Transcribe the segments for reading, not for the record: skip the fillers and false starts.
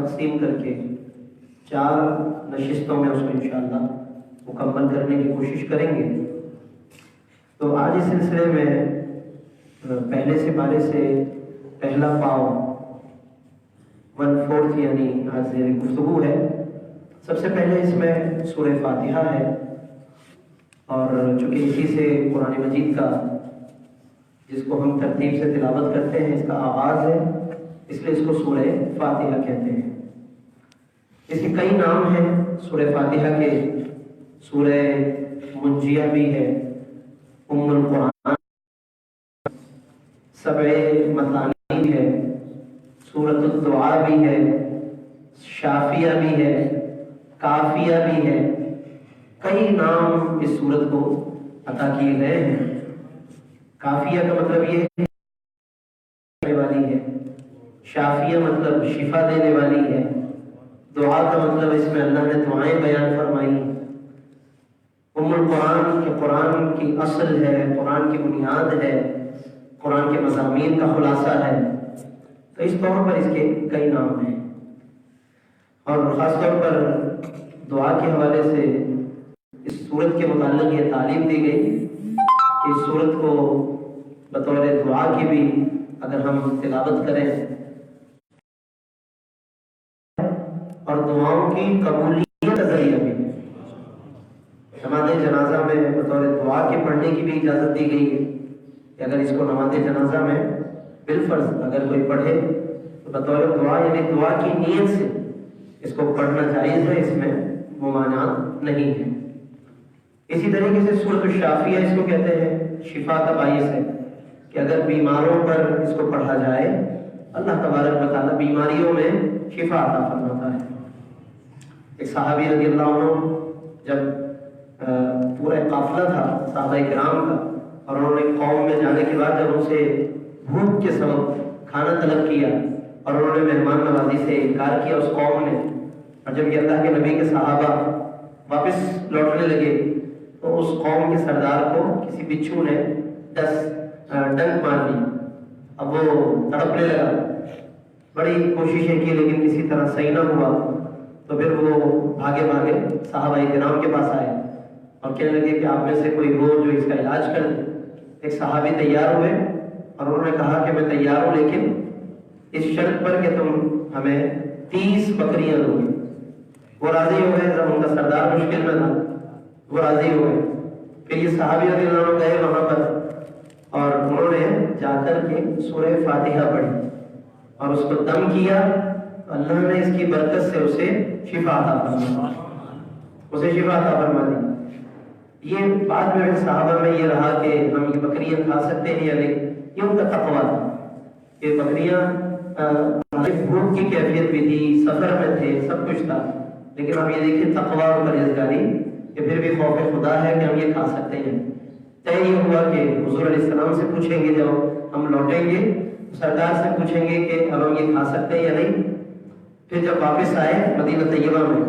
تقسیم کر کے 4 نشستوں میں اس کو انشاءاللہ مکمل کرنے کی کوشش کریں گے۔ تو آج اس سلسلے میں پہلے سپارے سے پہلا پاؤ 1/4 یعنی آج زیر گفتگو ہے۔ سب سے پہلے اس میں سورہ فاتحہ ہے، اور چونکہ اسی سے قرآن مجید کا جس کو ہم ترتیب سے تلاوت کرتے ہیں اس کا آغاز ہے، اس لیے اس کو سورہ فاتحہ کہتے ہیں۔ اس کے کئی نام ہیں سورہ فاتحہ کے۔ سورہ منجیہ بھی ہے، ام القرآن، سبع مثانی بھی ہے، سورۃ الدعاء بھی ہے، شافیہ بھی ہے، کافیہ بھی ہے۔ کئی نام اس سورت کو عطا کیے گئے ہیں۔ کافیہ کا مطلب یہ ہے دینے والی ہے، شافیہ مطلب شفا دینے والی ہے، دعا کا مطلب اس میں اللہ نے دعائیں بیان فرمائی۔ ام القرآن کہ قرآن کی اصل ہے، قرآن کی بنیاد ہے، قرآن کے مضامین کا خلاصہ ہے، تو اس طور پر اس کے کئی نام ہیں۔ اور خاص طور پر دعا کے حوالے سے اس سورت کے متعلق یہ تعلیم دی گئی کہ اس سورت کو بطور دعا کی بھی اگر ہم تلاوت کریں اور دعاؤں کی قبولیت کا ذریعہ بھی، نماز جنازہ میں بطور دعا کے پڑھنے کی بھی اجازت دی گئی ہے کہ اگر اس کو نماز جنازہ میں بالفرض اگر کوئی پڑھے تو بطور دعا یعنی دعا کی نیت سے اس کو پڑھنا جائز ہے، اس میں ممانعت نہیں ہے۔ اسی طریقے سے سورۃ الشافیہ اس کو کہتے ہیں، شفا کا باعث ہے کہ اگر بیماروں پر اس کو پڑھا جائے اللہ تبارک و تعالیٰ بیماریوں میں شفا عطا فرماتا ہے۔ ایک صحابی رضی اللہ عنہ جب پورا قافلہ تھا صحابہ کرام کا، اور انہوں نے قوم میں جانے کے بعد جب ان سے بھوک کے سبب کھانا طلب کیا اور انہوں نے مہمان نوازی سے انکار کیا اس قوم نے، اور جب یہ اللہ کے نبی کے صحابہ واپس لوٹنے لگے تو اس قوم کے سردار کو کسی بچھو نے ڈنک مار دی۔ اب وہ تڑپنے لگا، بڑی کوششیں کی لیکن کسی طرح صحیح نہ ہوا، تو پھر وہ بھاگے بھاگے صحابہ کرام کے پاس آئے اور کہنے لگے کہ آپ میں سے کوئی ہو جو اس کا علاج کر دے۔ ایک صحابی تیار ہوئے اور انہوں نے کہا کہ میں تیار ہوں، لیکن اس شرط پر کہ تم ہمیں 30 بکریاں دو گے۔ وہ راضی ہو گئے، جب ان کا سردار مشکل میں تھا وہ راضی ہو گئے۔ پھر یہ صحابی رضی اللہ عنہ گئے وہاں پر اور انہوں نے جا کر کے سورہ فاتحہ پڑھی اور اس کو دم کیا، تو اللہ نے اس کی برکت سے اسے شفا عطا فرما دی۔ یہ بعد میں صحابہ میں یہ رہا کہ ہم یہ بکریاں کھا سکتے ہیں یا نہیں، یہ ان کا تقویٰ تھا کہ بکریاں بھوک کی کیفیت بھی تھی، سفر میں تھے، سب کچھ تھا، لیکن ہم یہ دیکھیں تقویٰ اور پرہیزگاری کہ پھر بھی خوف خدا ہے کہ ہم یہ کھا سکتے ہیں۔ طے یہ ہوا کہ حضور علیہ السلام سے پوچھیں گے، جب ہم لوٹیں گے سردار سے پوچھیں گے کہ اب ہم یہ کھا سکتے ہیں یا نہیں۔ پھر جب واپس آئے مدینہ طیبہ میں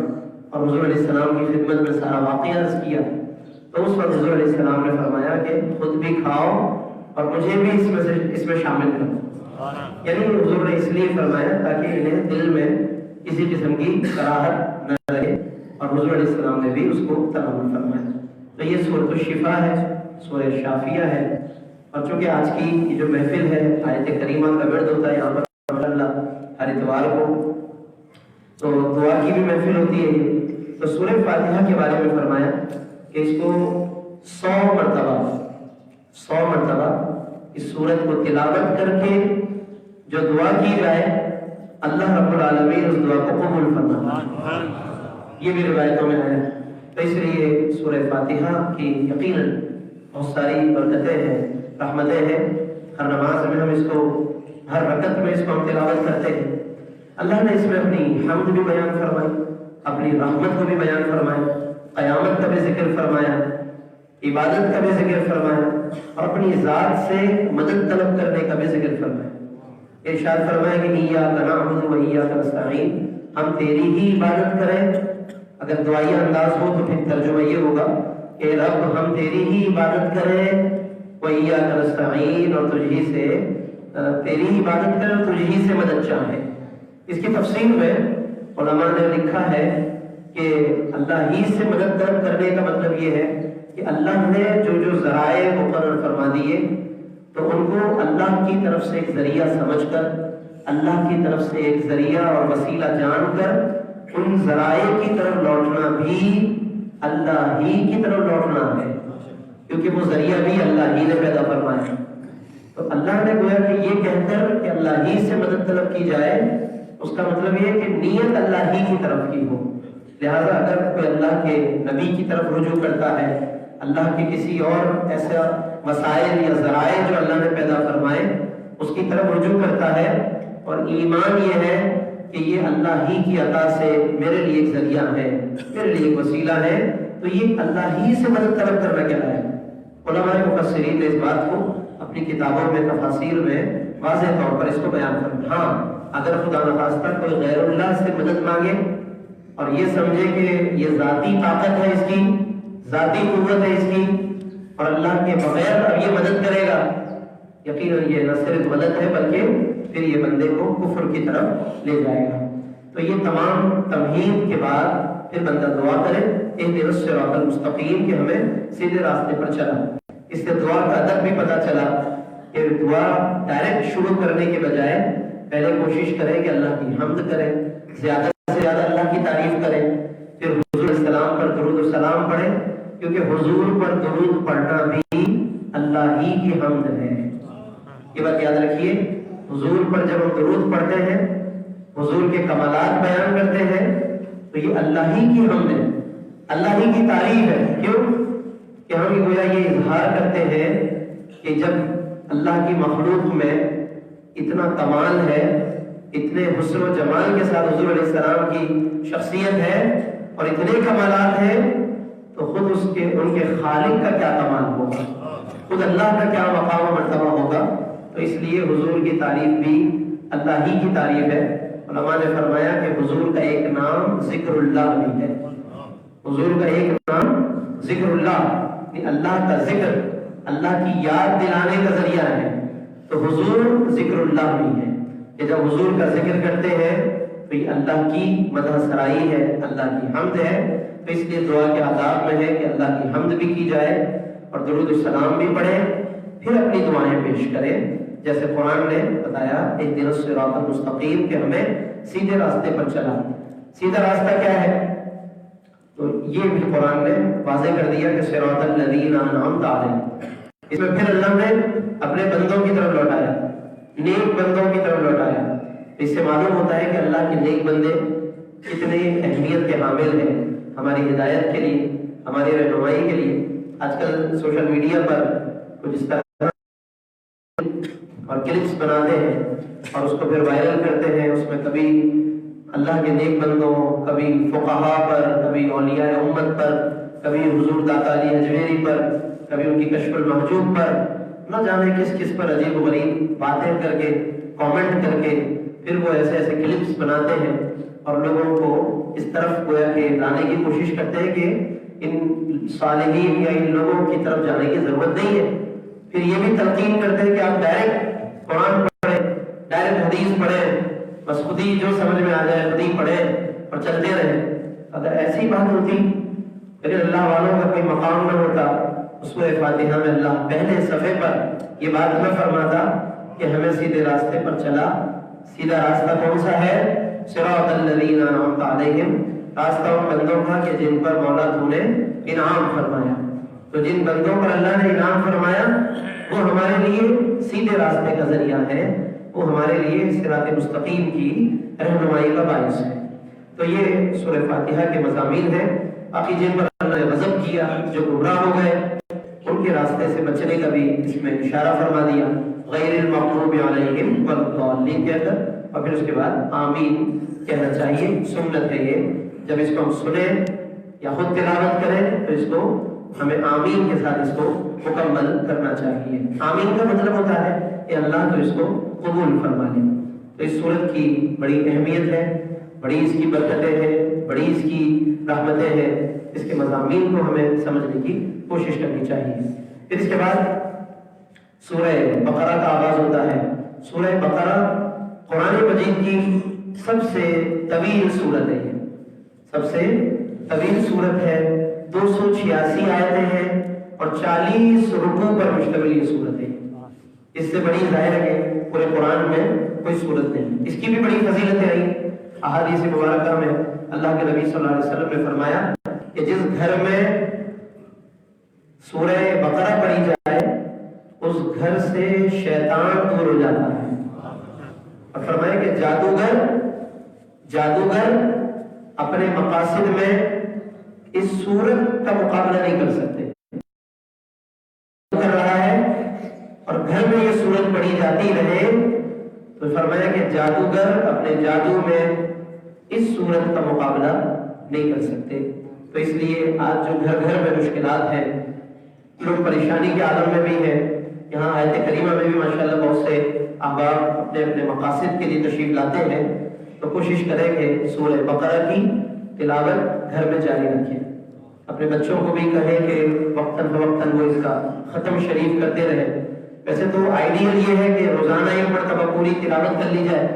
اور حضور علیہ السلام کی خدمت میں سارا واقعہ عرض کیا، تو اس وقت حضور علیہ السلام نے فرمایا کہ خود بھی کھاؤ اور مجھے بھی اس میں شامل کرو۔ یعنی حضور نے اس لیے فرمایا تاکہ انہیں دل میں کسی قسم کی کراہت نہ رہے، اور حضور علیہ السلام نے بھی اس کو تحمل فرمایا۔ تو یہ سورۃ الشفا ہے، سورہ شافیہ ہے، اور چونکہ آج کی یہ جو محفل ہے آیت کریمہ کا ورد ہوتا ہے یہاں پر اللہ ہر اتوار کو، تو دعا کی بھی محفل ہوتی ہے۔ تو سورہ فاتحہ کے بارے میں فرمایا کہ اس کو 100 مرتبہ اس سورت کو تلاوت کر کے جو دعا کی جائے اللہ رب العالمین اس دعا کو قبول فرماتا ہے۔ یہ بھی روایتوں میں ہے۔ تو اس لیے سورہ فاتحہ کی یقیناً بہت ساری برکتیں ہیں، رحمتیں ہیں۔ ہر نماز میں ہم اس کو، ہر رکعت میں اس کو ہم تلاوت کرتے ہیں۔ اللہ نے اس میں اپنی حمد بھی بیان فرمائی، اپنی رحمت کو بھی بیان فرمایا، قیامت کا بھی ذکر فرمایا، عبادت کا بھی ذکر فرمایا، اور اپنی ذات سے مدد طلب کرنے کا بھی ذکر فرمایا۔ ارشاد فرمایا کہ ایاک نعبد و ایاک نستعین، ہم تیری ہی عبادت کریں۔ اگر دعائیہ انداز ہو تو پھر ترجمہ یہ ہوگا کہ رب ہم تیری ہی عبادت کریں، و ایاک نستعین، اور تجھی سے تیری ہی عبادت کریں، تجھی سے مدد چاہیں۔ اس کی تفصیل میں علماء نے لکھا ہے کہ اللہ ہی سے مدد طلب کرنے کا مطلب یہ ہے کہ اللہ نے جو ذرائع مقرر فرما دیے تو ان کو اللہ کی طرف سے ایک ذریعہ سمجھ کر، اللہ کی طرف سے ایک ذریعہ اور وسیلہ جان کر ان ذرائع کی طرف لوٹنا بھی اللہ ہی کی طرف لوٹنا ہے، کیونکہ وہ ذریعہ بھی اللہ ہی نے پیدا فرمایا۔ تو اللہ نے گویا کہ یہ کہہ کر کہ اللہ ہی سے مدد طلب کی جائے، اس کا مطلب یہ کہ نیت اللہ ہی کی طرف کی ہو۔ لہذا اگر کوئی اللہ کے نبی کی طرف رجوع کرتا ہے، اللہ کے کسی اور ایسا وسائل یا ذرائع جو اللہ نے پیدا فرمائے اس کی طرف رجوع کرتا ہے، اور ایمان یہ ہے کہ یہ اللہ ہی کی عطا سے میرے لیے ایک ذریعہ ہے، میرے لیے ایک وسیلہ ہے، تو یہ اللہ ہی سے مدد طلب کرنا کیا ہے۔ علماء مفسرین نے اس بات کو اپنی کتابوں میں تفاسیر میں واضح طور پر اس کو بیان کرنا۔ ہاں اگر خدا نخواستہ کوئی غیر اللہ سے مدد مانگے اور یہ سمجھے کہ یہ ذاتی طاقت ہے، اس کی ذاتی قوت ہے اس کی، اور اللہ کے بغیر اب یہ مدد کرے گا، یقیناً یہ نہ صرف غلط ہے بلکہ پھر یہ بندے کو کفر کی طرف لے جائے گا۔ تو یہ تمام تمہید کے بعد پھر بندہ دعا کرے اہدنا الصراط المستقیم، کہ ہمیں سیدھے راستے پر چلا۔ اس سے دعا کا ادب بھی پتہ چلا کہ دعا ڈائریکٹ شروع کرنے کے بجائے پہلے کوشش کریں کہ اللہ کی حمد کریں، زیادہ سے زیادہ اللہ کی تعریف کریں، پھر حضور السلام پر درود و سلام پڑھیں، کیونکہ حضور پر درود پڑھنا بھی اللہ ہی کی حمد ہے۔ یہ بات یاد رکھیے، حضور پر جب ہم درود پڑھتے ہیں، حضور کے کمالات بیان کرتے ہیں، تو یہ اللہ ہی کی حمد ہے، اللہ ہی کی تعریف ہے۔ کیوں کہ ہم گویا یہ اظہار کرتے ہیں کہ جب اللہ کی مخلوق میں اتنا کمال ہے، اتنے حسن و جمال کے ساتھ حضور علیہ السلام کی شخصیت ہے اور اتنے کمالات ہیں، تو خود ان کے خالق کا کیا کمال ہوگا، خود اللہ کا کیا مقام و مرتبہ ہوگا۔ تو اس لیے حضور کی تعریف بھی اللہ ہی کی تعریف ہے۔ علماء نے فرمایا کہ حضور کا ایک نام ذکر اللہ بھی ہے، حضور کا ایک نام ذکر اللہ، اللہ کا ذکر، اللہ کی یاد دلانے کا ذریعہ ہے۔ تو حضور ذکر اللہ بھی ہے کہ جب حضور کا ذکر کرتے ہیں تو یہ اللہ کی مدح سرائی ہے، اللہ کی حمد ہے۔ تو اس لیے دعا کے آداب میں ہے کہ اللہ کی حمد بھی کی جائے اور درود السلام بھی پڑھیں، پھر اپنی دعائیں پیش کریں، جیسے قرآن نے بتایا اہدنا الصراط المستقیم، کہ ہمیں سیدھے راستے پر چلا۔ سیدھا راستہ کیا ہے؟ تو یہ بھی قرآن نے واضح کر دیا کہ صراط الذین انعمت علیہم۔ اس میں پھر اللہ نے اپنے بندوں کی طرف لوٹایا، نیک بندوں کی طرف لوٹایا۔ اس سے معلوم ہوتا ہے کہ اللہ کے نیک بندے کتنے اہمیت کے حامل ہیں ہماری ہدایت کے لیے، ہماری رہنمائی کے لیے۔ آج کل سوشل میڈیا پر کچھ اس طرح اور کلپس بناتے ہیں اور اس کو پھر وائرل کرتے ہیں، اس میں کبھی اللہ کے نیک بندوں، کبھی فقہاء پر، کبھی اولیاء امت پر، کبھی حضور داتا علی اجمیری پر، کبھی ان کی کشف المحجوب پر، نہ جانے کس کس پر عجیب و غریب باتیں کر کے، کامنٹ کر کے، پھر وہ ایسے ایسے کلپس بناتے ہیں اور لوگوں کو اس طرف گویا کہ لانے کی کوشش کرتے ہیں کہ ان صالحین یا ان لوگوں کی طرف جانے کی ضرورت نہیں ہے۔ پھر یہ بھی تلقین کرتے ہیں کہ آپ ڈائریکٹ قرآن پڑھیں، ڈائریکٹ حدیث پڑھیں، بس خود ہی جو سمجھ میں آ جائے خود ہی پڑھیں اور چلتے رہیں۔ اگر ایسی بات ہوتی پھر اللہ والوں کا کوئی مقام نہ ہوتا۔ سورہ فاتحہ میں اللہ پہلے صفحے پر یہ بات نہ فرماتا کہ ہمیں سیدھے راستے پر چلا۔ سیدھا راستہ کون سا ہے؟ صراط الذین انعمت علیہم، راستہ ان بندوں کا کہ جن پر مولا تو نے انعام فرمایا۔ تو جن بندوں پر اللہ نے انعام فرمایا وہ ہمارے لیے سیدھے راستے کا ذریعہ ہے، وہ ہمارے لیے صراط مستقیم کی رہنمائی کا باعث ہے۔ تو یہ سورہ فاتحہ کے مضامین ہیں۔ باقی جن پر اللہ نے غضب کیا، جو گمراہ ہو گئے، ان کے راستے سے بچنے کا بھی اس میں اشارہ فرما دیا، غیر المغضوب علیہم والضالین کہہ کر، اور پھر اس کے بعد آمین کہنا چاہیے۔ سنت ہے یہ، جب اس کو ہم سنیں یا خود تلاوت کریں تو اس کو ہمیں آمین کے ساتھ اس کو مکمل کرنا چاہیے۔ آمین کا مطلب ہوتا ہے کہ اللہ تو اس کو قبول فرما لے۔ تو اس صورت کی بڑی اہمیت ہے، بڑی اس کی برکتیں ہیں، بڑی اس کی رحمتیں ہیں۔ اس کے مضامین کو ہمیں سمجھنے کی کوشش کرنی چاہیے۔ پھر اس کے بعد سورہ بقرہ کا آغاز ہوتا ہے۔ سورہ بقرہ قرآن مجید کی سب سے طویل سورت ہے، یہ سب سے طویل سورت ہے، 286 آیتیں ہیں اور 40 رکوع پر مشتمل یہ سورت ہے۔ اس سے بڑی ظاہر ہے کہ پورے قرآن میں کوئی سورت نہیں۔ اس کی بھی بڑی فضیلتیں آئی احادیث مبارکہ میں۔ اللہ کے نبی صلی اللہ علیہ وسلم نے فرمایا کہ جس گھر میں سورہ بقرہ پڑھی جائے اس گھر سے شیطان دور ہو جاتا ہے، اور فرمایا کہ جادوگر اپنے مقاصد میں اس سورت کا مقابلہ نہیں کر سکتے۔ کر رہا ہے اور گھر میں یہ سورت پڑھی جاتی رہے تو فرمایا کہ جادوگر اپنے جادو میں اس سورت کا مقابلہ نہیں کر سکتے۔ تو اس لیے آج جو گھر گھر میں مشکلات ہیں، لوگ پریشانی کے عالم میں بھی ہیں، یہاں آیت کریمہ میں بھی ماشاءاللہ بہت سے احباب اپنے اپنے مقاصد کے لیے تشریف لاتے ہیں، تو کوشش کریں کہ سورہ بقرہ کی تلاوت گھر میں جاری رکھیں۔ اپنے بچوں کو بھی کہیں کہ وقتاً فوقتاً وہ اس کا ختم شریف کرتے رہے۔ ویسے تو آئیڈیل یہ ہے کہ روزانہ ایک مرتبہ پوری تلاوت کر لی جائے،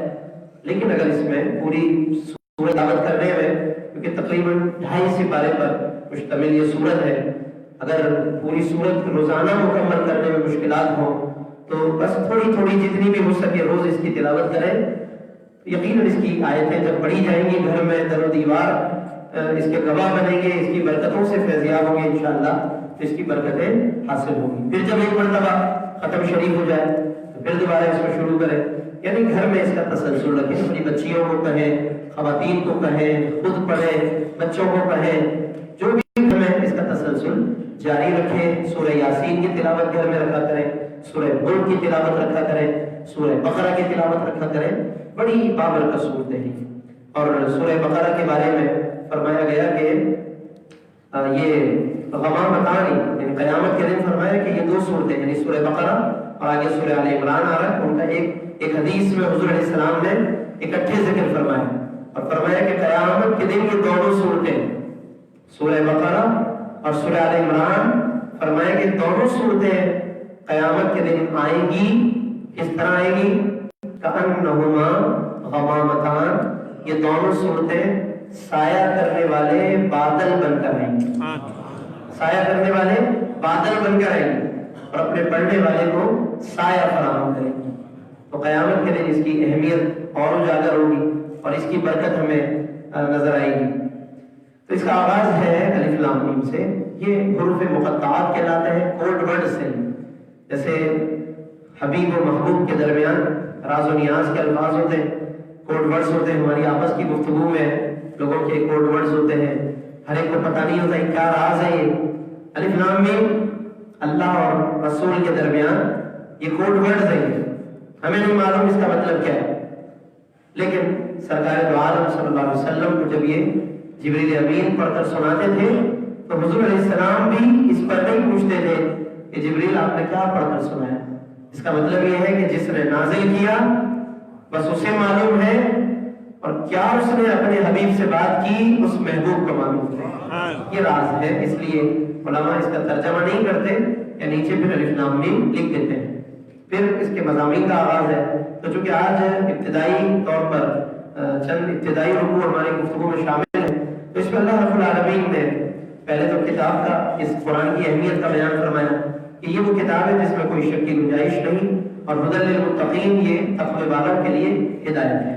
لیکن اگر اس میں پوری سورت تلاوت کرنے میں، کیونکہ تقریباً 2.5 سپارے پر مشتمل یہ سورت ہے، اگر پوری سورت روزانہ مکمل کرنے میں مشکلات ہوں تو بس تھوڑی تھوڑی جتنی بھی ہو سکے روز اس کی تلاوت کریں۔ یقیناً اس کی آیتیں جب پڑھی جائیں گی گھر میں در و دیوار اس کے گواہ بنیں گے، اس کی برکتوں سے فیضیاب ہوں گے انشاءاللہ، تو اس کی برکتیں حاصل ہوں گی۔ پھر جب ایک مرتبہ ختم شریف ہو جائے تو پھر دوبارہ اس کو شروع کریں، یعنی گھر میں اس کا تسلسل رکھیں، اپنی بچیوں کو کہیں، خواتین کو کہیں، خود پڑھیں، بچوں کو کہیں، جو بھی گھر میں اس کا تسلسل جاری رکھیں۔ سورہ یاسین کی تلاوت گھر میں رکھا کریں، سورہ ملک کی تلاوت رکھا کریں، سورہ بقرہ کی تلاوت رکھا کریں، بڑی بابرکت صورتیں ہیں۔ اور سورہ بقرہ کے بارے میں فرمایا گیا کہ یہ غمامتانی، یعنی قیامت کے دن فرمایا کہ یہ 2 صورتیں، یعنی سورہ بقرہ اور آگے سورہ آل عمران آ رہا ہے، ان کا ایک حدیث میں حضور علیہ السلام نے اکٹھے ذکر فرمایا، اور فرمایا کہ قیامت کے دن یہ دونوں صورتیں، سورہ بقرہ اور سورہ آل عمران، فرمایا کہ دونوں صورتیں قیامت کے دن آئیں گی۔ کس طرح آئیں گی؟ کأنہما غمامتان، یہ دونوں صورتیں سایہ کرنے والے بادل بن کر آئیں گی، سایہ کرنے والے بادل بن کر آئیں گی اور اپنے پڑھنے والے کو سایہ فراہم کریں گی۔ تو قیامت کے دن اس کی اہمیت اور اجاگر ہوگی اور اس کی برکت ہمیں نظر آئے گی۔ تو اس کا آغاز ہے الف لام میم سے، یہ حروف مقطعات کہلاتے ہیں، کوڈ ورڈ سے، جیسے حبیب و محبوب کے درمیان راز و نیاز کے الفاظ ہوتے ہیں، کوڈ ورڈز ہوتے ہیں، ہماری آپس کی گفتگو میں لوگوں کے کوڈ ورڈز ہوتے ہیں، ہر ایک کو پتہ نہیں ہوتا ہے کیا راز ہے یہ۔ الف لام میم اللہ اور رسول کے درمیان یہ کوڈ ورڈز ہیں، ہمیں نہیں معلوم اس کا مطلب کیا ہے، لیکن سرکار دو عالم صلی اللہ علیہ وسلم کو جب یہ جبریل امین پڑھ کر سناتے تھے تو حضور علیہ السلام بھی اس پر نہیں پوچھتے تھے کہ جبریل آپ نے کیا پڑھ کر سنایا۔ اس کا مطلب یہ ہے کہ جس نے نازل کیا بس اسے معلوم ہے، اور کیا اس نے اپنے حبیب سے بات کی اس محبوب کو معلوم ہے، یہ راز ہے۔ اس لیے علماء اس کا ترجمہ نہیں کرتے یا نیچے پھر الف لام میم لکھ دیتے ہیں، پھر اس کے مضامین کا آغاز ہے۔ تو چونکہ آج ابتدائی طور پر چند ابتدائی رکوع ہماری گفتگو میں شامل ہیں، تو اس میں اللہ رب العالمین نے پہلے تو کتاب کا، اس قرآن کی اہمیت کا بیان فرمایا کہ یہ وہ کتاب ہے جس میں کوئی شک کی گنجائش نہیں، اور ہدی للمتقین، یہ تقوی والوں کے لیے ہدایت ہے۔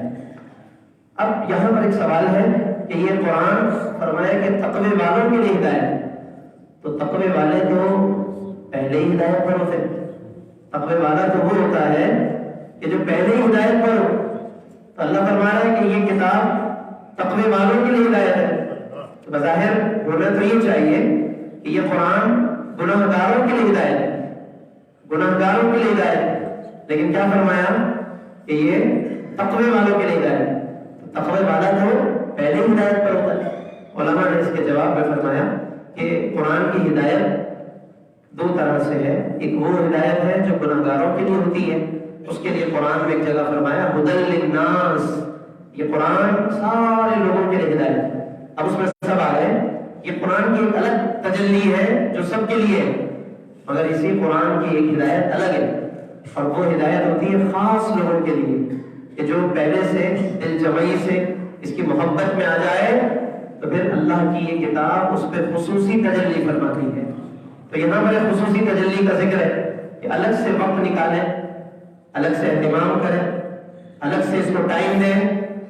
اب یہاں پر ایک سوال ہے کہ یہ قرآن فرمایا کہ تقوی والوں کے لیے ہدایت ہے، تو تقوی والے تو پہلے ہی ہدایت پر ہوتے ہیں۔ تقوی والا تو وہ ہوتا ہے کہ جو پہلے ہی ہدایت پر ہو، تو اللہ فرما رہا ہے کہ یہ کتاب تقوی والوں کے لیے ہدایت ہے، تو بظاہر ہونا تو یہ چاہیے کہ یہ قرآن گناہ گاروں کے لیے ہدایت ہے، گناہ گاروں کے لیے ہدایت ہے، لیکن کیا فرمایا کہ یہ تقوی والوں کے لیے ہدایت ہے۔ تو تقوی والا تو پہلے ہی ہدایت پر ہوتا ہے۔ علماء نے اس کے جواب میں فرمایا کہ قرآن کی ہدایت 2 طرح سے ہے، ایک وہ ہدایت ہے جو گناہ گاروں کے لیے ہوتی ہے، اس کے لیے قرآن میں ایک جگہ فرمایا ہدی للناس، یہ قرآن سارے لوگوں کے لیے ہدایت ہے۔ اب اس میں سب آ گئے، یہ قرآن کی ایک الگ تجلی ہے جو سب کے لیے ہے، مگر اسی قرآن کی ایک ہدایت الگ ہے، اور وہ ہدایت ہوتی ہے خاص لوگوں کے لیے، کہ جو پہلے سے دل جمعی سے اس کی محبت میں آ جائے تو پھر اللہ کی یہ کتاب اس پہ خصوصی تجلی فرماتی ہے. تو یہاں پر خصوصی تجلی کا ذکر ہے کہ الگ سے وقت نکالیں، الگ سے اہتمام کریں، الگ سے اس کو ٹائم دیں،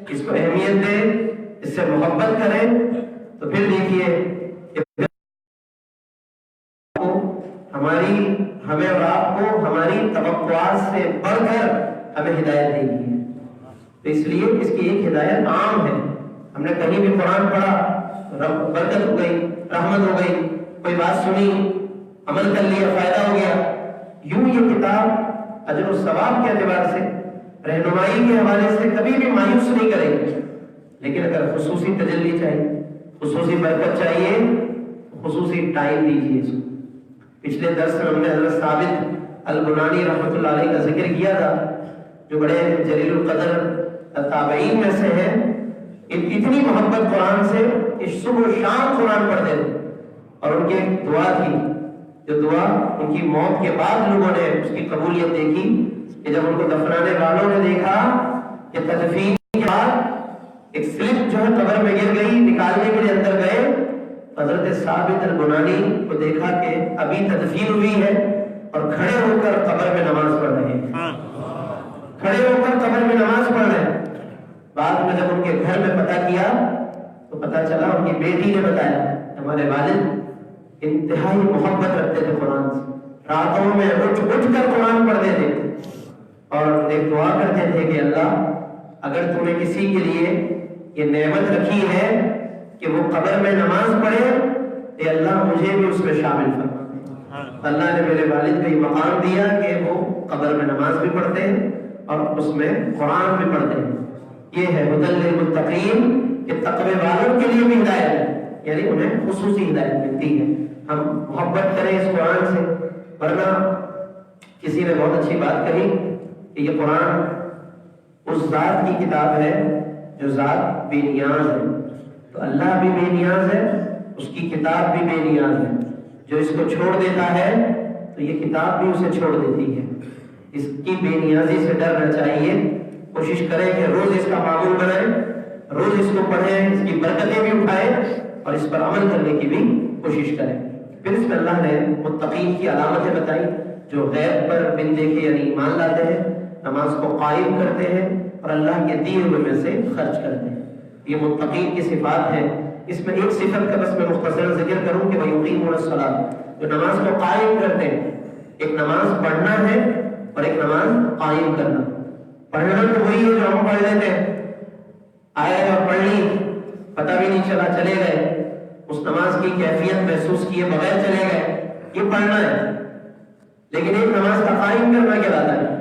اس کو اہمیت دیں، اس سے محبت کریں. تو پھر دیکھیے کہ ہمیں اور آپ کو ہماری توقعات سے بڑھ کر ہمیں ہدایت دے گی ہے. تو اس لیے اس کی ایک ہدایت عام ہے. ہم نے کہیں بھی قرآن پڑھا، برکت ہو گئی، رحمت ہو گئی، کوئی بات سنی، عمل کر لیا، فائدہ ہو گیا. یوں یہ کتاب اجر و ثواب کے اعتبار سے، رہنمائی کے حوالے سے کبھی بھی مایوس نہیں کرے گی. لیکن اگر خصوصی تجلی چاہیے، خصوصی برکت چاہیے، خصوصی ٹائم دیجیے اس کو. پچھلے درس میں ہم نے حضرت صاحب النورانی رحمۃ اللہ علیہ کا ذکر کیا تھا، جو بڑے جلیل القدر تابعین میں سے ہیں. اتنی محبت قرآن سے کہ صبح و شام قرآن پڑھتے تھے. اور ان کی ایک دعا تھی، جو دعا ان کی موت کے بعد لوگوں نے اس کی قبولیت دیکھی، کہ جب ان کو دفنانے والوں نے دیکھا کہ تدفین کے بعد ایک سلپ جو ہے قبر میں گر گئی، نکالنے کے لیے اندر گئے، حضرت صاحب النورانی کو دیکھا کہ ابھی تدفین ہوئی ہے اور کھڑے ہو کر قبر میں نماز پڑھ رہے ہیں. کھڑے ہو کر قبر میں نماز پڑھ رہے ہیں. بعد میں جب ان کے گھر میں پتہ کیا تو پتہ چلا، ان کی بیٹی نے بتایا، ہمارے والد انتہائی محبت رکھتے تھے قرآن سے، راتوں میں اٹھ کر قرآن پڑھتے تھے اور ایک دعا کرتے تھے کہ اللہ اگر تم نے کسی کے لیے یہ نعمت رکھی ہے کہ وہ قبر میں نماز پڑھے، اے اللہ مجھے بھی اس میں شامل فرما. اللہ نے میرے والد کو یہ مقام دیا کہ وہ قبر میں نماز بھی پڑھتے ہیں اور اس میں قرآن بھی پڑھتے ہیں. یہ ہے ہدی للمتقین، کہ تقوی والوں کے لیے بھی ہدایت ہے، یعنی انہیں خصوصی ہدایت ملتی ہے. ہم محبت کریں اس قرآن سے. ورنہ کسی نے بہت اچھی بات کہی کہ یہ قرآن اس ذات کی کتاب ہے جو ذات بے نیاز ہے. تو اللہ بھی بے نیاز ہے، اس کی کتاب بھی بے نیاز ہے. جو اس کو چھوڑ دیتا ہے تو یہ کتاب بھی اسے چھوڑ دیتی ہے. اس کی بے نیازی سے ڈرنا چاہیے. کوشش کریں کہ روز اس کا معمول بنائیں، روز اس کو پڑھیں، اس کی برکتیں بھی اٹھائیں اور اس پر عمل کرنے کی بھی کوشش کریں. پھر اس میں اللہ نے متقین کی علامتیں بتائی، جو غیب پر بن دیکھے یعنی ایمان لاتے ہیں، نماز کو قائم کرتے ہیں اور اللہ کے دیے ہوئے میں سے خرچ کرتے ہیں. یہ متقین کی صفات ہیں. اس میں ایک صفت کا بس میں مختصر ذکر کروں کہ وَيُقِيمُونَ الصَّلَاةَ، جو نماز کو قائم کرتے ہیں. ایک نماز پڑھنا ہے اور ایک نماز قائم کرنا. پڑھنا تو وہی ہے جو ہم پڑھ لیتے ہیں، آئے اور پڑھ لی، پتہ بھی نہیں چلا، چلے گئے، اس نماز کی کیفیت محسوس کیے بغیر چلے گئے، یہ پڑھنا ہے. لیکن ایک نماز کا قائم کرنا کہلاتا ہے.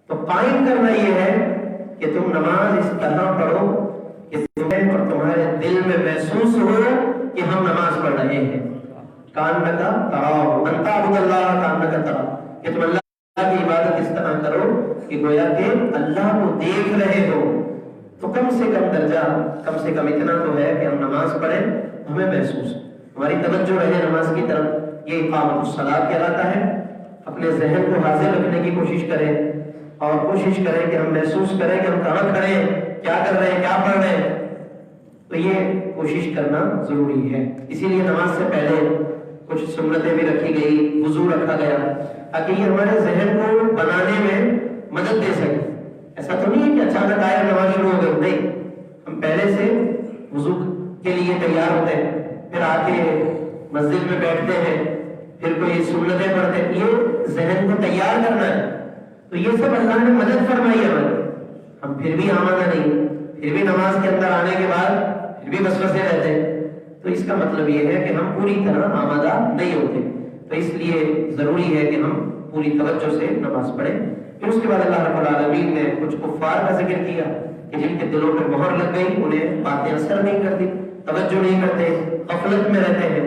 تو قائم کرنا یہ ہے کہ تم نماز اس طرح پڑھو کہ تمہیں اور تمہارے دل میں محسوس ہو کہ ہم نماز پڑھ رہے ہیں. کانکا تراؤ، ان تعبد اللہ کانکا تراؤ، کہ تم اللہ کی عبادت اس طرح کرو کہ گویا کہ اللہ کو دیکھ رہے ہو. تو کم سے کم درجہ، کم سے کم اتنا تو ہے کہ ہم نماز پڑھیں ہمیں محسوس، ہماری توجہ رہے نماز کی طرف. یہ اقامت الصلاۃ کہلاتا ہے. اپنے ذہن کو حاضر رکھنے کی کوشش کریں اور کوشش کریں کہ ہم محسوس کریں کہ ہم کہاں کھڑے ہیں، کیا کر رہے ہیں، کیا پڑھ رہے ہیں. تو یہ کوشش کرنا ضروری ہے. اسی لیے نماز سے پہلے کچھ سنتیں بھی رکھی گئی، وضو رکھا گیا تاکہ یہ ہمارے ذہن کو بنانے میں مدد دے سکے. ایسا تو نہیں ہے کہ اچانک آئے نماز شروع ہو گئی، نہیں، ہم پہلے سے وضو کے لیے تیار ہوتے ہیں، پھر آ کے مسجد میں بیٹھتے ہیں، پھر کوئی سنتیں پڑھتے ہیں. یہ ذہن کو تیار کرنا ہے. تو یہ سب اللہ نے مدد فرمائی ہے ہماری. ہم پھر بھی آمادہ نہیں، پھر بھی نماز کے اندر آنے کے بعد پھر بھی وسوسے رہتے ہیں. تو اس کا مطلب یہ ہے کہ ہم پوری طرح آمادہ نہیں ہوتے. تو اس لیے ضروری ہے کہ ہم پوری توجہ سے نماز پڑھیں. پھر اس کے بعد اللہ رب العالمین نے کچھ کفار کا ذکر کیا کہ جن کے دلوں پہ مہر لگ گئی، انہیں باتیں اثر نہیں کرتی، توجہ نہیں کرتے، غفلت میں رہتے ہیں.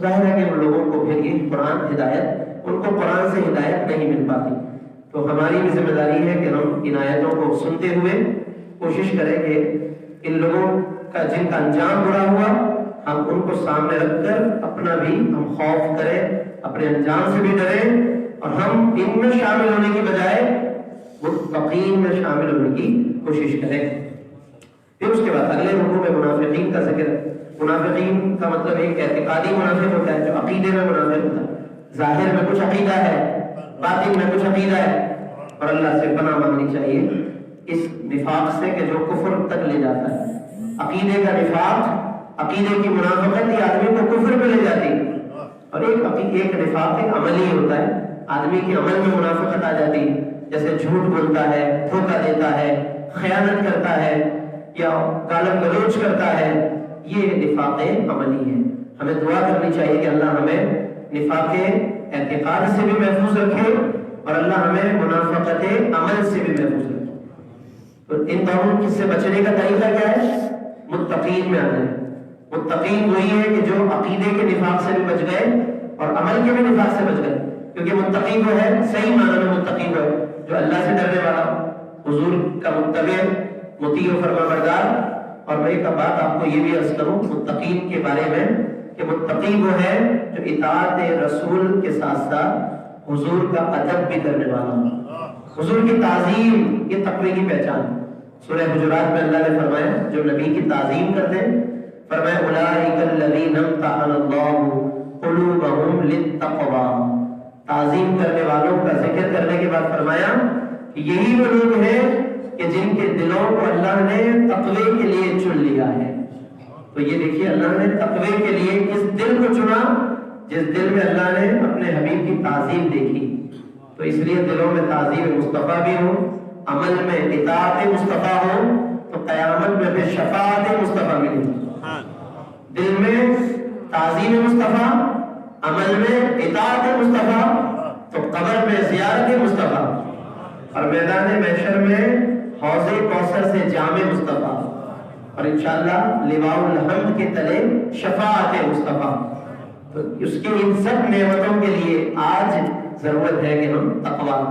ظاہر ہے کہ ان لوگوں کو پھر یہ قرآن ہدایت، ان کو قرآن سے ہدایت نہیں مل پاتی. تو ہماری بھی ذمہ داری ہے کہ ہم ان آیتوں کو سنتے ہوئے کوشش کریں کہ ان لوگوں کا جن کا انجام برا ہوا، ہم ان کو سامنے رکھ کر اپنا بھی ہم خوف کریں، اپنے انجام سے بھی ڈریں، اور ہم ان میں شامل ہونے کی بجائے متقین میں شامل ہونے کی کوشش کریں۔ پھر اس کے بعد اگلے رکوع میں منافقین کا ذکر۔ منافقین کا مطلب ایک اعتقادی منافق ہوتا ہے جو عقیدے میں منافق ہوتا ہے، ظاہر میں کچھ عقیدہ ہے، باطن میں کچھ عقیدہ ہے، اور اللہ سے پناہ مانگنی چاہیے اس نفاق سے کہ جو کفر تک لے جاتا ہے۔ عقیدے کا نفاق، عقیدے کی منافقت یہ آدمی کو کفر میں لے جاتی ہے، اور ایک نفاق ایک عملی ہوتا ہے، آدمی کے عمل میں منافقت آ جاتی ہے، جیسے جھوٹ بولتا ہے، دھوکہ دیتا ہے، خیانت کرتا ہے یا گالی گلوچ کرتا ہے، یہ نفاق عملی ہے۔ ہمیں دعا کرنی چاہیے کہ اللہ ہمیں نفاق اعتقاد سے بھی محفوظ رکھے اور اللہ ہمیں منافقت عمل سے بھی محفوظ رکھے۔ تو ان دونوں سے بچنے کا طریقہ کیا ہے؟ متقین میں آنا ہے۔ متقین وہی ہے کہ جو عقیدے کے نفاق سے بھی بچ گئے اور عمل کے بھی نفاق سے بچ گئے، کیونکہ متقی وہ ہے، صحیح معنی میں متقی وہ ہے جو اللہ سے ڈرنے والا، حضور کا متبع، مطیع و فرما بردار۔ اور میں ایک بات آپ کو یہ بھی عرض کروں متقین کے بارے میں کہ متقی وہ ہے جو اطاعت رسول کے ساتھ ساتھ حضور کا ادب بھی کرنے والا ہو، حضور کی تعظیم، یہ تقوی کی پہچان ہے۔ سورہ حجرات میں اللہ نے فرمایا جو نبی کی تعظیم کرتے ہیں، فرمایا اولئک الذین امتحن اللہ قلوبہم للتقوی، تعظیم کرنے والوں کا ذکر کرنے کے بعد فرمایا کہ یہی وہ لوگ ہیں کہ جن کے دلوں کو اللہ نے تقوی کے لیے چن لیا ہے۔ تو یہ دیکھیے اللہ نے تقوی کے لیے کس دل کو چنا؟ جس دل میں اللہ نے اپنے حبیب کی تعظیم دیکھی۔ تو اس لیے دلوں میں تعظیم مصطفیٰ بھی ہو، عمل میں اطاعت مصطفیٰ ہو، تو قیامت میں بھی شفاعت مصطفیٰ ملے۔ دل میں تعظیم مصطفیٰ، عمل میں اطاعت مصطفیٰ، تو قبر میں زیارت مصطفیٰ، اور میدان محشر میں حوض کوثر سے جام مصطفیٰ، اور انشاءاللہ لواء الحمد کے تلے شفاعت مصطفیٰ۔ تو اس کی ان سب نعمتوں کے لیے آج ضرورت ہے کہ ہم تقویٰ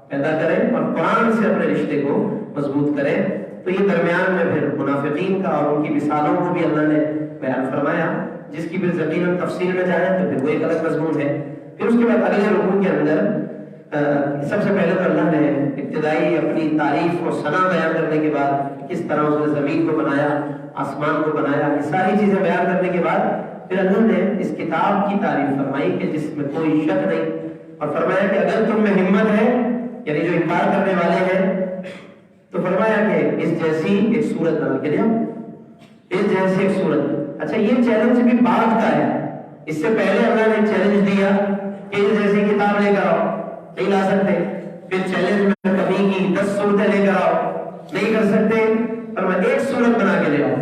پیدا کریں اور قرآن سے اپنے رشتے کو مضبوط کریں۔ تو یہ درمیان میں پھر منافقین کا اور ان کی مثالوں کو بھی اللہ نے بیان فرمایا، جس کی پھر یقیناً تفصیل میں جائیں تو پھر وہ ایک الگ مضمون ہے۔ پھر اس کے بعد اگلے رکوع کے اندر سب سے پہلے تو اللہ نے ابتدائی اپنی تعریف اور ثنا بیان کرنے کے بعد کس طرح اس نے زمین کو بنایا، آسمان کو بنایا، یہ ساری چیزیں بیان کرنے کے بعد پھر اللہ نے اس کتاب کی تعریف فرمائی کہ جس میں کوئی شک نہیں، اور فرمایا کہ اگر تم میں ہمت ہے، یعنی جو انکار کرنے والے ہیں، تو فرمایا کہ اس جیسی ایک صورت بنا کے لیاؤ، اس جیسی ایک صورت۔ اچھا یہ چیلنج بھی بعد کا ہے، اس سے پہلے اللہ نے چیلنج دیا کہ اس جیسی کتاب لے کر آؤ، نہیں لا سکتے۔ پھر چیلنج میں کمی کی 10 صورتیں لے کر آؤ، نہیں کر سکتے، پر میں ایک صورت بنا کے لے آؤ۔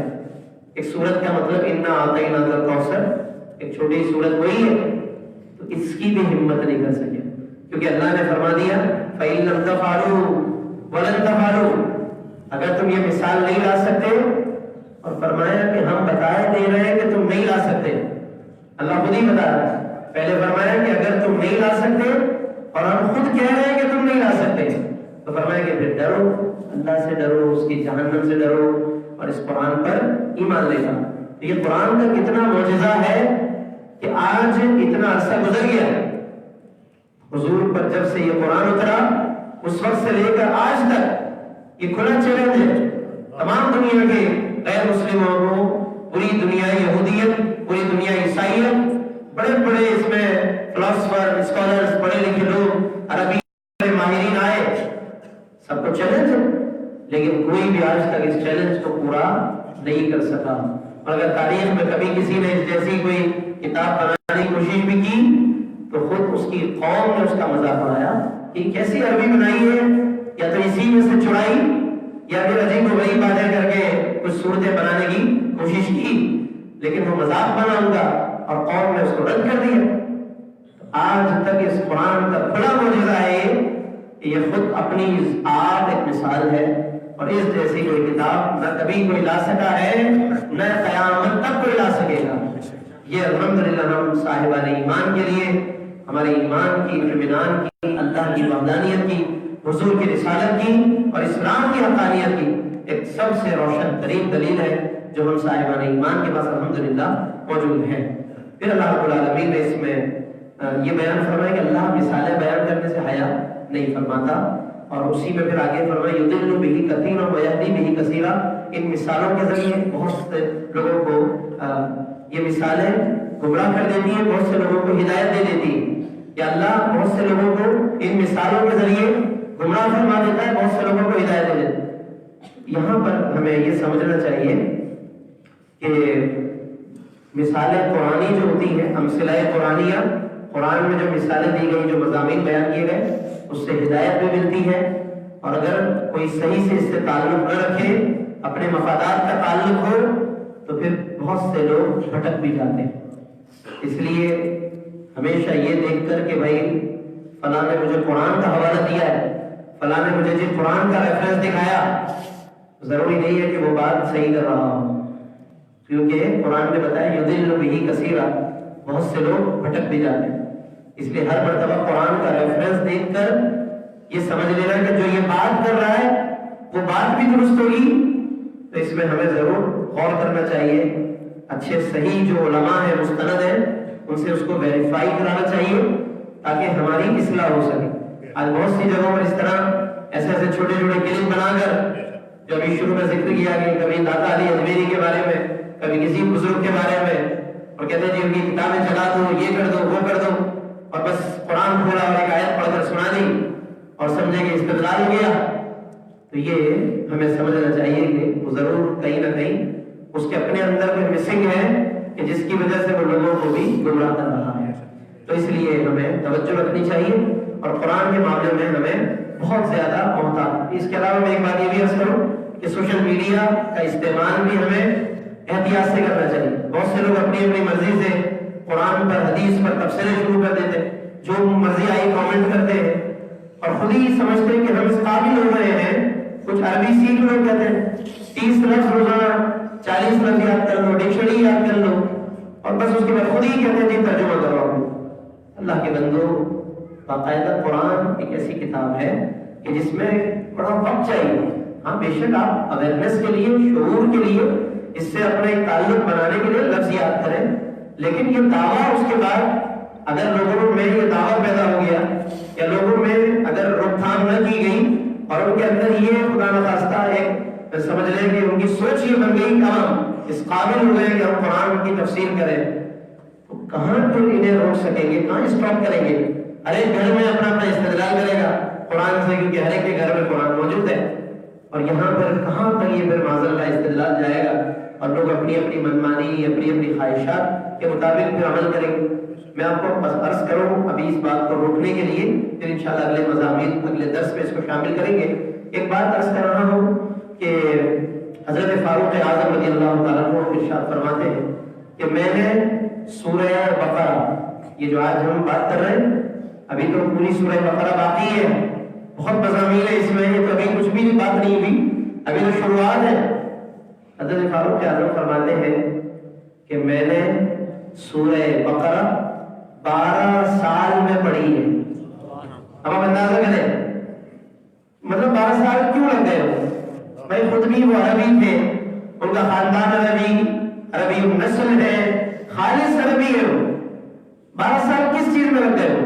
ایک صورت کا مطلب انا اعطیناک الکوثر، ایک چھوٹی صورت وہی ہے، تو اس کی بھی ہمت نہیں کر سکے، کیونکہ اللہ نے فرما دیا فَإِن لَمْ تَفْعَلُوا وَلَن تَفْعَلُوا، اگر تم یہ مثال نہیں لا سکتے، اور فرمایا کہ ہم بتائے دے رہے ہیں کہ تم نہیں لا سکتے، اللہ خود ہی بتا رہا ہے۔ پہلے فرمایا کہ اگر تم نہیں لا سکتے، اور ہم خود کہہ رہے ہیں کہ تم نہیں لا سکتے، تو فرمایا کہ پھر ڈرو، اللہ سے ڈرو، اس کی جہنم سے ڈرو، اور اس قرآن پر ایمان لے کر۔ تو یہ قرآن کا کتنا معجزہ ہے کہ آج اتنا عرصہ گزر گیا، حضور پر جب سے یہ قرآن اترا اس وقت سے لے کر آج تک یہ کھلا چیلنج ہے تمام دنیا کے غیر مسلموں کو، پوری دنیا یہودیت، پوری دنیا عیسائیت، بڑے بڑے اس میں فلاسفر، اسکالرز، پڑھے لکھے لوگ، عربی ماہرین آئے، سب کو چیلنج ہے، لیکن کوئی بھی آج تک اس چیلنج کو پورا نہیں کر سکا۔ اور اگر تاریخ میں کبھی کسی نے اس جیسی کوئی کتاب بنانے کی کوشش بھی کی تو خود اس کی قوم نے اس کا مذاق اڑایا کہ کیسی عربی بنائی ہے، یا تو اسی میں سے چڑائی یا پھر عجیب و غریب باتیں کر کے کچھ صورتیں بنانے کی کوشش کی، لیکن وہ مذاق بنا ان کا اور قوم نے اس کو رد کر دیا۔ آج تک اس قرآن کا بڑا معجزہ ہے کہ یہ خود اپنی آپ ایک مثال ہے، اور اس جیسی کوئی کتاب نہ کبھی کوئی لا سکا ہے، نہ قیامت تک کوئی لا سکے گا۔ یہ الحمدللہ ہم صاحبان ایمان کے لیے، ہمارے ایمان کی، اطمینان کی، اللہ کی وحدانیت کی، حضور کی رسالت کی اور اسلام کی حقانیت کی ایک سب سے روشن ترین دلیل ہے جو ہم صاحبان ایمان کے پاس الحمدللہ موجود ہے۔ پھر اللہ رب العالمین نے اس میں یہ بیان فرمایا کہ اللہ مثالیں بیان کرنے سے حیا نہیں فرماتا، اور اسی میں پھر آگے فرمایا یضل بہ کثیرا ویہدی بہ کثیرا. ان مثالوں کے ذریعے بہت سے لوگوں کو یہ مثالیں گمراہ کر دیتی ہیں، بہت سے لوگوں کو ہدایت دے دیتی ہے. یا اللہ بہت سے لوگوں کو ان مثالوں کے ذریعے گمراہ فرما دیتا ہے، بہت سے لوگوں کو ہدایت دے دیتا ہے. یہاں پر ہمیں یہ سمجھنا چاہیے کہ مثالیں قرآنی جو ہوتی ہیں، امثلہ قرآنیہ، قرآن میں جو مثالیں دی گئی، جو مضامین بیان کیے گئے، اس سے ہدایت بھی ملتی ہے. اور اگر کوئی صحیح سے اس سے تعلق نہ رکھے، اپنے مفادات کا تعلق ہو، تو پھر بہت سے لوگ بھٹک بھی جاتے ہیں. اس لیے ہمیشہ یہ دیکھ کر کہ بھائی فلاں نے مجھے قرآن کا حوالہ دیا ہے، فلاں نے مجھے جی قرآن کا ریفرنس دکھایا، ضروری نہیں ہے کہ وہ بات صحیح کر رہا ہو، کیونکہ قرآن نے بتایا یضل بہ کثیرا، بہت سے لوگ بھٹک بھی جاتے ہیں. اس لیے ہر مرتبہ قرآن کا ریفرنس دیکھ کر یہ سمجھ لینا کہ جو یہ بات کر رہا ہے وہ بات بھی درست ہوگی. تو اس میں ہمیں ضرور غور کرنا چاہیے. اچھے صحیح جو علماء ہیں، مستند ہیں، ان سے اس کو ویریفائی کرانا چاہیے تاکہ ہماری اصلاح ہو سکے. آج بہت سی جگہوں پر اس طرح ایسے ایسے چھوٹے چھوٹے کلپ بنا کر، جو ابھی شروع میں ذکر کیا کہ کبھی داتا علی اجمیری کے بارے میں، کبھی کسی بزرگ کے بارے میں، اور کہتے ہیں جی ان کی کتابیں چلا دو، یہ کر دو، وہ کر دو، اور بس قرآن کھولا اور ایک آیت پڑھ کر سنا دی اور سمجھے کہ استدلال ہو گیا. تو یہ ہمیں سمجھنا چاہیے کہ وہ ضرور کہیں نہ کہیں اس کے اپنے اندر کوئی مسنگ ہے کہ جس کی وجہ سے وہ لوگوں کو بھی گمراہ کر رہا ہے. تو اس لیے ہمیں توجہ رکھنی چاہیے اور قرآن کے معاملے میں ہمیں بہت زیادہ محتاط. اس کے علاوہ میں ایک بات یہ بھی عرض کروں کہ سوشل میڈیا کا استعمال بھی ہمیں احتیاط سے کرنا چاہیے. بہت سے لوگ اپنی اپنی مرضی سے قرآن پر، حدیث پر تبصرے شروع کر دیتے ہیں، جو مرضی آئی کامنٹ کرتے ہیں اور خود ہی سمجھتے ہیں کہ ہم اس قابل ہو رہے ہیں. کچھ عربی سیکھ لو، کہتے ہیں 30 لفظ روزانہ 40 لفظ یاد کر لو، ڈکشنری یاد کر لو، اور بس اس کے بعد خود ہی کہتے ہیں جی ترجمہ کرو. اللہ کے بندو، باقاعدہ قرآن ایک ایسی کتاب ہے کہ جس میں بڑا وقت چاہیے. ہاں بے شک آپ اویئرنیس کے لیے، شعور کے لیے، اس سے اپنا ایک تعلق بنانے کے لیے لفظ یاد کریں، لیکن یہ دعویٰ اس کے بعد اگر لوگوں میں یہ دعویٰ پیدا ہو گیا یا لوگوں میں اگر روک تھام نہ کی گئی اور ان کے اندر یہ خدا نخواستہ ایک سمجھ لیں کہ ان کی سوچ یہ بن گئی کہ ہم اس قابل ہو گئے کہ ہم قرآن کی تفسیر کریں، تو کہاں پھر انہیں روک سکیں گے، کہاں اسٹاپ کریں گے؟ ہر ایک گھر میں اپنا اپنا استدلال کرے گا قرآن سے، کیونکہ ہر ایک کے گھر میں قرآن موجود ہے. اور یہاں پر کہاں تک یہ پھر معذرت کا استدلال جائے گا اور لوگ اپنی اپنی منمانی، اپنی اپنی خواہشات کے مطابق پھر عمل کریں گے. میں آپ کو بس عرض کروں ابھی اس بات کو روکنے کے لیے، پھر انشاءاللہ اگلے مضامین، اگلے درس میں اس کو شامل کریں گے. ایک بات عرض کر رہا ہوں کہ حضرت فاروق اعظم رضی اللہ تعالیٰ عنہ ارشاد فرماتے ہیں کہ میں نے سورہ بقرہ، یہ جو آج ہم بات کر رہے ہیں، ابھی تو پوری سورہ بقرہ باقی ہے، بہت مضامین ہے اس میں، یہ تو ابھی کچھ بھی بات نہیں ہوئی، ابھی تو شروعات ہے. حضرت فاروق اعظم فرماتے ہیں کہ میں نے سورہ بقرہ 12 سال میں پڑھی ہے. اب آپ اندازہ کریں، مطلب 12 سال کیوں لگ گئے ہو؟ بھائی خود بھی وہ عربی تھے، ان کا خاندان عربی نسل ہے، خالص عربی ہے وہ. 12 سال کس چیز میں لگ گئے ہو؟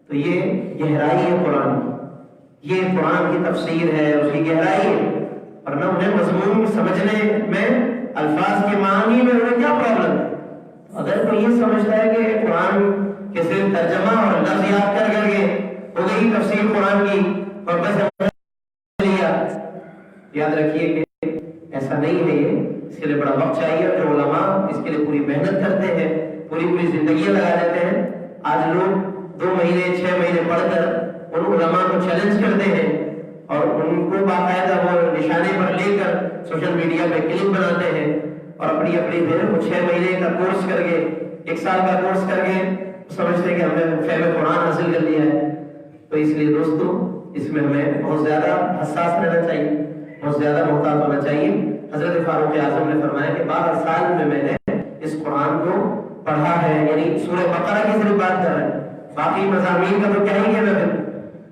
تو یہ گہرائی ہے قرآن کی، یہ قرآن کی تفسیر ہے، اس کی گہرائی ہے. ورنہ انہیں مضمون سمجھنے میں، الفاظ کے معنی میں انہیں کیا پرابلم ہے؟ اگر کوئی یہ سمجھتا ہے کہ قرآن کے صرف ترجمہ اور لفظ یاد کر کے ہو گئی تفسیر قرآن کی اور بس لیا، یاد رکھیے کہ ایسا نہیں ہے. یہ اس کے لیے بڑا وقت چاہیے، اور جو علماء اس کے لیے پوری محنت کرتے ہیں، پوری زندگیاں لگا دیتے ہیں. آج لوگ 2 مہینے 6 مہینے پڑھ کر ان علماء کو چیلنج کرتے ہیں اور ان کو باقاعدہ وہ نشانے پر لے کر سوشل میڈیا پہ کلپ بناتے ہیں اور اپنی پھر وہ 6 مہینے کا کورس کر کے، 1 سال کا کورس کر کے سمجھتے ہیں کہ ہم نے فہم قرآن حاصل کر لیا ہے. تو اس لیے دوستو، اس میں ہمیں بہت زیادہ حساس رہنا چاہیے، بہت زیادہ محتاط ہونا چاہیے. حضرت فاروق اعظم نے فرمایا کہ 12 سال میں نے اس قرآن کو پڑھا ہے، یعنی سورہ بقرہ کی صرف بات کر رہا ہے، باقی مضامین کا تو کیا ہی کہنا ہے.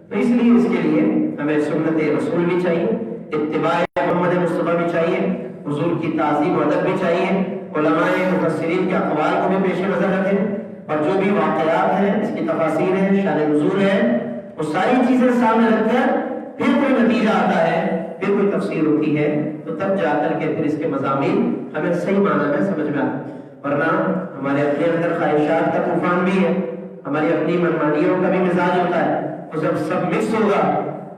تو اس لیے اس کے لیے ہمیں سنت رسول بھی چاہیے، اتباع محمد مصطفیٰ بھی چاہیے، حضور کی تعظیم و ادب بھی چاہیے، علماء مفسرین کے اقوال کو بھی پیش نظر رکھیں، اور جو بھی واقعات ہیں، اس کی تفاسیر ہیں، شان نزول ہے، وہ ساری چیزیں سامنے رکھ کر پھر کوئی نتیجہ آتا ہے، پھر کوئی تفسیر ہوتی ہے، تو تب جا کر کے پھر اس کے مضامین ہمیں صحیح معنی میں سمجھ میں آتے ہیں۔ ورنہ ہمارے اپنے اندر خواہشات کا طوفان بھی ہے، ہماری اپنی منمانیوں کا بھی مزاج ہوتا ہے، تو جب سب مکس ہوگا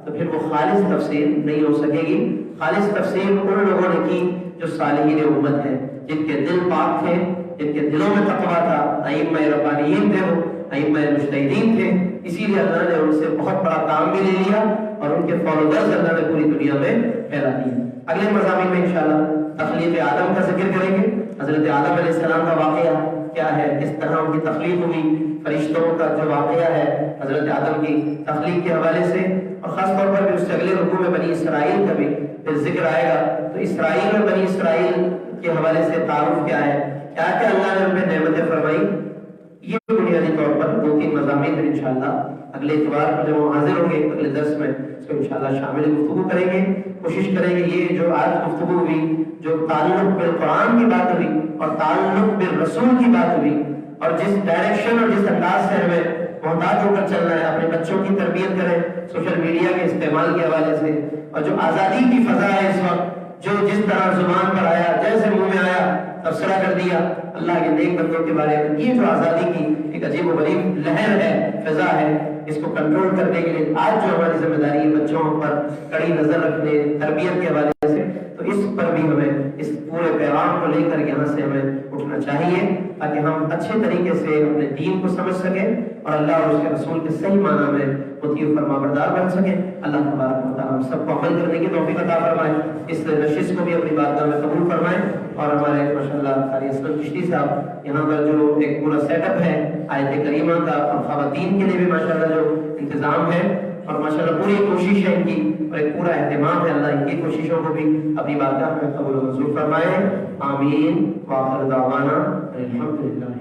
تو پھر وہ خالص تفسیر نہیں ہو سکے گی۔ خالص تفسیر ان لوگوں نے کی جو صالحین امت ہیں، جن کے دل پاک تھے، جن کے دلوں میں تقویٰ تھا، ائمہ ربانیین تھے، وہ ائمہ مجتہدین تھے، اسی لیے اللہ نے ان سے بہت بڑا کام بھی لے لیا اور ان کے فالوورز اللہ نے پوری دنیا میں پھیلا دیا۔ اگلے مضامین میں انشاءاللہ تخلیق آدم کا ذکر کریں گے، حضرت آدم علیہ السلام کا واقعہ کیا ہے، کس طرح ان کی تخلیق ہوئی، فرشتوں کا جو واقعہ ہے حضرت آدم کی تخلیق کے حوالے سے، اور خاص طور پر بھی اس سے اگلے رکوع میں بنی اسرائیل کا بھی پھر ذکر آئے گا۔ تو اسرائیل اور بنی اسرائیل کے حوالے سے تعارف کیا ہے، کیا کیا اللہ نے ان پہ نعمتیں فرمائی، یہ بنیادی طور پر 2-3 مضامین میں انشاءاللہ اگلے اتوار کو جب ہم حاضر ہوں گے اگلے درس میں اس کو انشاءاللہ شامل گفتگو کریں گے۔ کوشش کریں گے یہ جو آج گفتگو ہوئی، جو تعلق بالقرآن کی بات ہوئی اور تعلق بالرسول کی بات ہوئی، اور جس ڈائریکشن اور جس انداز سے ہمیں محتاط ہو کر چلنا ہے، اپنے بچوں کی تربیت کریں سوشل میڈیا کے استعمال کے حوالے سے، اور جو آزادی کی فضا ہے اس وقت، جو جس طرح زبان پر آیا، جیسے منہ میں آیا تبصرہ کر دیا اللہ کے نیک بندوں کے بارے میں، یہ جو آزادی کی ایک عجیب و غریب لہر ہے، فضا ہے، اس کو کنٹرول کرنے کے لیے آج جو ہماری ذمہ داری ہے بچوں پر کڑی نظر رکھنے، تربیت کے حوالے سے، تو اس پر بھی ہمیں اس پورے پیغام کو لے کر یہاں سے ہمیں اٹھنا چاہیے تاکہ ہم اچھے طریقے سے اپنے دین کو سمجھ سکیں اور اللہ اور اس کے رسول کے صحیح معنی میں مطیع و فرما بردار بن سکیں۔ اللہ تبارک و تعالیٰ ہم سب کو عمل کرنے کی توفیق عطا فرمائے، اس نشست کو بھی اپنی بارگاہ میں قبول فرمائے، اور ہمارے ماشاءاللہ قاری اسلم چشتی صاحب یہاں پر جو ایک پورا سیٹ اپ ہے آیت کریمہ کا، اور خواتین کے لیے بھی ماشاءاللہ جو انتظام ہے، اور ماشاءاللہ پوری کوشش ہے ان کی اور ایک پورا اہتمام ہے، اللہ ان کی کوششوں کو بھی اپنی بارگاہ میں قبول و منظور فرمائے۔ آمین۔ وآخر دعوانا الحمدللہ۔